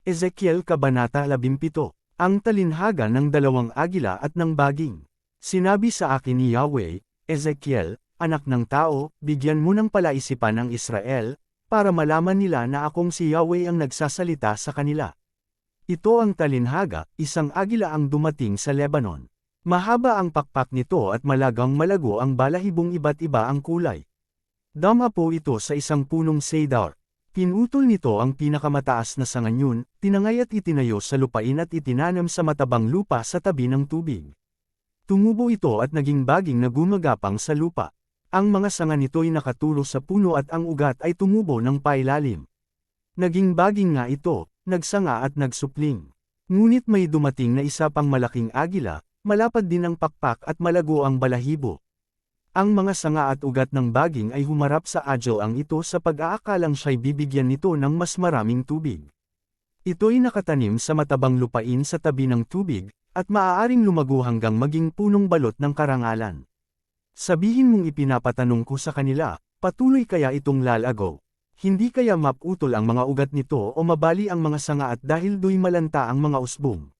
Ezekiel Kabanata 17. Ang talinhaga ng dalawang agila at ng baging. Sinabi sa akin ni Yahweh, Ezekiel, anak ng tao, bigyan mo ng palaisipan ang Israel, para malaman nila na akong si Yahweh ang nagsasalita sa kanila. Ito ang talinhaga, isang agila ang dumating sa Lebanon. Mahaba ang pakpak nito at malagang malago ang balahibong iba't iba ang kulay. Dama po ito sa isang punong cedar. Pinutol nito ang pinakamataas na sanganyon, tinangay at itinayo sa lupain at itinanam sa matabang lupa sa tabi ng tubig. Tumubo ito at naging baging na gumagapang sa lupa. Ang mga sanga nito'y nakaturo sa puno at ang ugat ay tumubo ng pailalim. Naging baging nga ito, nagsanga at nagsupling. Ngunit may dumating na isa pang malaking agila, malapad din ang pakpak at malago ang balahibo. Ang mga sanga at ugat ng baging ay humarap sa adyoang ito sa pag-aakalang siya'y bibigyan nito ng mas maraming tubig. Ito'y nakatanim sa matabang lupain sa tabi ng tubig, at maaaring lumago hanggang maging punong balot ng karangalan. Sabihin mong ipinapatanong ko sa kanila, patuloy kaya itong lalago? Hindi kaya maputol ang mga ugat nito o mabali ang mga sanga at dahil do'y malanta ang mga usbong?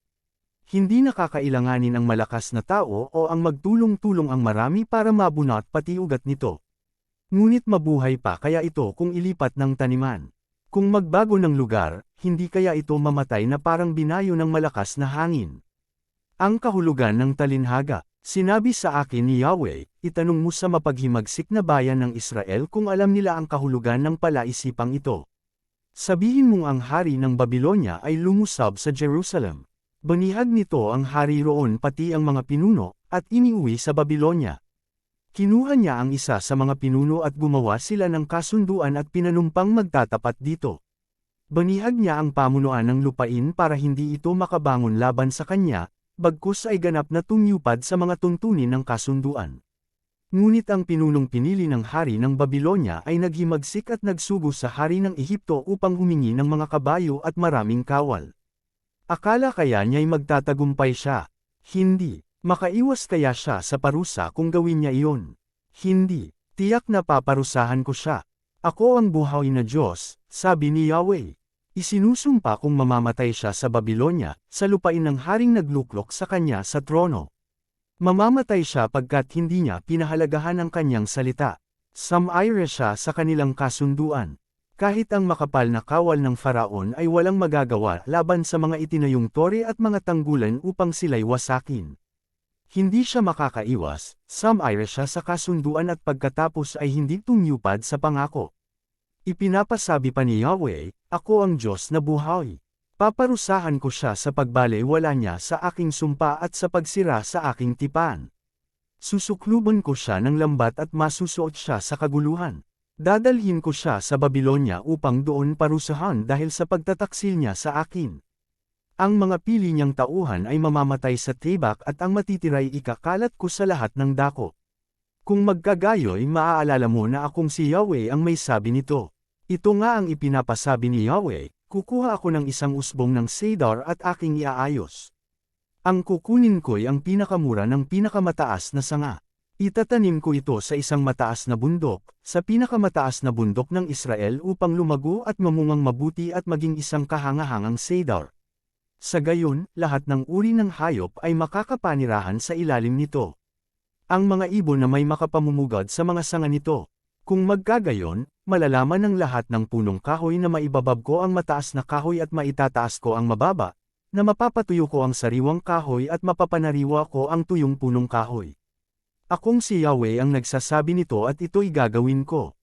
Hindi nakakailanganin ang malakas na tao o ang magtulong-tulong ang marami para mabunot pati ugat nito. Ngunit mabuhay pa kaya ito kung ilipat ng taniman. Kung magbago ng lugar, hindi kaya ito mamatay na parang binayo ng malakas na hangin. Ang kahulugan ng talinhaga, sinabi sa akin ni Yahweh, itanong mo sa mapaghimagsik na bayan ng Israel kung alam nila ang kahulugan ng palaisipang ito. Sabihin mong ang hari ng Babilonya ay lumusab sa Jerusalem. Banihag nito ang hari roon pati ang mga pinuno, at iniuwi sa Babilonya. Kinuha niya ang isa sa mga pinuno at gumawa sila ng kasunduan at pinanumpang magtatapat dito. Banihag niya ang pamunuan ng lupain para hindi ito makabangon laban sa kanya, bagkus ay ganap na tumyupad sa mga tuntunin ng kasunduan. Ngunit ang pinunong pinili ng hari ng Babilonya ay naghimagsik at nagsugo sa hari ng Ehipto upang humingi ng mga kabayo at maraming kawal. Akala kaya niya'y magtatagumpay siya? Hindi. Makaiwas kaya siya sa parusa kung gawin niya iyon? Hindi. Tiyak na paparusahan ko siya. Ako ang buhay na Diyos, sabi ni Yahweh. Isinusumpa kung mamamatay siya sa Babilonya, sa lupain ng haring nagluklok sa kanya sa trono. Mamamatay siya pagkat hindi niya pinahalagahan ang kanyang salita. Sumairay siya sa kanilang kasunduan. Kahit ang makapal na kawal ng Faraon ay walang magagawa laban sa mga itinayong tore at mga tanggulan upang sila'y wasakin. Hindi siya makakaiwas, sumairay siya sa kasunduan at pagkatapos ay hindi tumyupad sa pangako. Ipinapasabi pa ni Yahweh, ako ang Diyos na buhay. Paparusahan ko siya sa pagbalewala niya sa aking sumpa at sa pagsira sa aking tipan. Susukluban ko siya ng lambat at masusuot siya sa kaguluhan. Dadalhin ko siya sa Babilonya upang doon parusahan dahil sa pagtataksil niya sa akin. Ang mga pili niyang tauhan ay mamamatay sa tibak at ang matitiray ikakalat ko sa lahat ng dako. Kung magkagayoy maaalala mo na akong si Yahweh ang may sabi nito. Ito nga ang ipinapasabi ni Yahweh, kukuha ako ng isang usbong ng cedar at aking iaayos. Ang kukunin ko'y ang pinakamura ng pinakamataas na sanga. Itatanim ko ito sa isang mataas na bundok, sa pinakamataas na bundok ng Israel upang lumago at mamungang mabuti at maging isang kahangahangang cedar. Sa gayon, lahat ng uri ng hayop ay makakapanirahan sa ilalim nito. Ang mga ibon na may makapamumugad sa mga sanga nito. Kung magkagayon, malalaman ng lahat ng punong kahoy na maibabab ko ang mataas na kahoy at maitataas ko ang mababa, na mapapatuyo ko ang sariwang kahoy at mapapanariwa ko ang tuyong punong kahoy. Akong si Yahweh ang nagsasabi nito at ito'y gagawin ko.